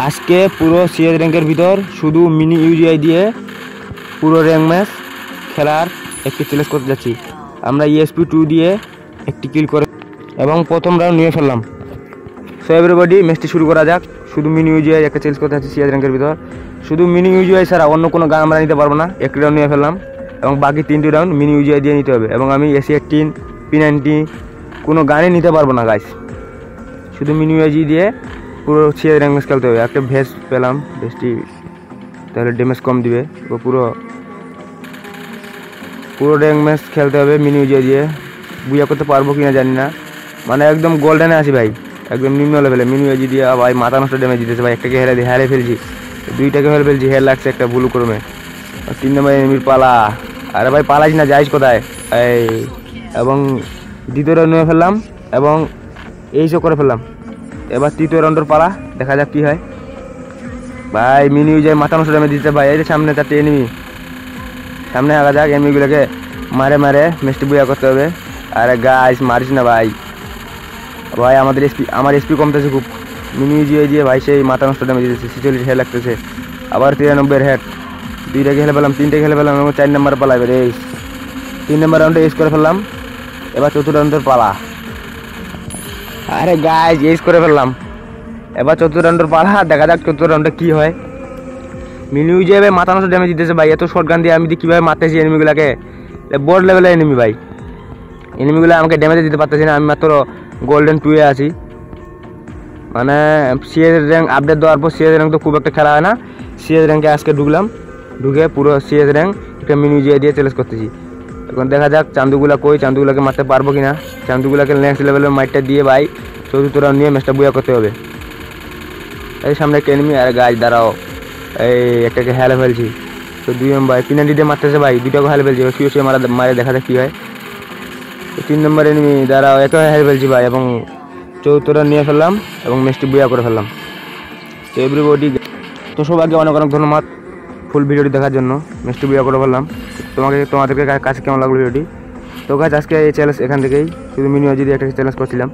আজকে পুরো সিএস র্যাঙ্কের ভিতর শুধু মিনি ইউজিআই দিয়ে পুরো র্যাঙ্ক ম্যাচ খেলার একটি চ্যালেঞ্জ করতে যাচ্ছি। আমরা ESP2 দিয়ে একটি কিল করে এবং প্রথম রাউন্ড নিয়ে ফেললাম। সো এভরিবডি ম্যাচটি শুরু করা যাক। শুধু মিনি ইউজিআই একটা চ্যালেঞ্জ করতে যাচ্ছি সিএস র্যাঙ্কের ভিতর। শুধু মিনি ইউজিআই ছাড়া অন্য কোনো গান আমরা নিতে পারবো না। একটি রাউন্ড নিয়ে ফেললাম এবং বাকি 3টি রাউন্ড মিনি ইউজিআই দিয়ে নিতে হবে। এবং আমি AC-18 P90 কোনো গানই নিতে পারবো না গাইস, শুধু মিনি ইউজিআই দিয়ে পুরো সিএস র্যাঙ্ক ম্যাচ খেলতে হবে। একটা ভেস্ট পেলাম, ভেস্টটি তাহলে ড্যামেজ কম দিবে। পুরো র্যাঙ্ক ম্যাচ খেলতে হবে মিনি ইউজিআই দিয়ে। বুয়া করতে পারবো কিনা জানি না, মানে একদম গোল্ডেনে আছি ভাই, একদম নিম্ন লেভেলে। মিনি ইউজিআই দিয়ে ভাই মাথা নষ্ট ড্যামেজ দিতেছে ভাই। একটাকে হেরে ফেলছি, দুইটাকে হেরে ফেলছি, হেয়ার লাগছে একটা ভুল ক্রমে। 3 নম্বর এনিমির পালা। আরে ভাই পালাইস না, যাইস কোথায় এই। এবং দ্বিতীয় রাউন্ড নিয়ে ফেললাম এবং এইসব করে ফেললাম। এবার তৃতীয় রাউন্ডের পালা, দেখা যাক কি হয়। ভাই মিনি ইউজিআই মাথা নষ্ট ড্যামেজ দিতে ভাই। এই যে সামনে 4টি এনিমি, সামনে আগা যাক। এনিমিগুলোকে মারে ম্যাচটি বুয়া করতে হবে। আরে গাইস মারিস না ভাই, ভাই আমার এসপি কমতেছে খুব। মিনি ইউজিআই দিয়ে ভাই সেই মাথা নষ্ট ড্যামেজ দিতেছে, 46 হেড লাগতেছে। আবার 93 হেড। 2টাকে খেলে ফেলাম, 3টে খেলে ফেলাম এবং 4 নম্বর পালা। এবার 3 নম্বর রাউন্ডে এস করে ফেললাম। এবার 4র্থ রাউন্ডের পালা। আরে গাইস এস করে ফেললাম। এবার 4র্থ রাউন্ডের পালা, দেখা যাক 4র্থ রাউন্ডে কি হয়। মিনি ইউজিআই ভাই মাথা নষ্ট ড্যামেজ দিতেছে ভাই। এত শর্ট গান দিয়ে আমি কীভাবে মারতেছি এনিমিগুলোকে। বোর্ড লেভেলের এনিমি ভাই, এনিমিগুলো আমাকে ড্যামেজ দিতে পারতেছি না। আমি মাত্র গোল্ডেন 2-এ আছি। মানে সিএস র্যাঙ্ক আপডেট দেওয়ার পর সিএস র্যাঙ্ক তো খুব একটা খেলা হয় না। সিএস র্যাঙ্কে আজকে ঢুকে পুরো সিএস র্যাঙ্ক একটা মিনি ইউজিআই দিয়ে চ্যালেঞ্জ করতেছি। এখন দেখা যাক চান্দুগুলা কই, চান্দুগুলাকে মারতে পারবো কিনা। চান্দুগুলাকে নেক্সট লেভেলের মাইটটা দিয়ে ভাই 4র্থ রাউন্ড নিয়ে ম্যাচটা বুয়া করতে হবে। এই সামনে একটা এনিমি। আর গাছ দাঁড়াও, এই একটাকে হেলে ফেলছি। তো 2 নম্বর P90 দিয়ে মারতেছে ভাই, 2টাকে হেলে ফেলছি। শুয়ে মারে দেখা যাক কী হয়। 3 নম্বর এনিমি, দাঁড়াও, একে হেলে ফেলছি ভাই এবং 4র্থ রাউন্ড নিয়ে ফেললাম এবং ম্যাচটি বুয়া করে ফেললাম। তো এভরিবডি, তো সবাইকে অনেক ধন্যবাদ ফুল ভিডিওটি দেখার জন্য। ম্যাচটি বুয়া করে ফেললাম। তোমাদেরকে কাছে কেমন লাগলো ভিডিওটি? তো গাছ আজকে এই চ্যালেঞ্জ এখান থেকেই, শুধু মিনি ইউজিআই দিয়ে একটা চ্যালেঞ্জ করছিলাম।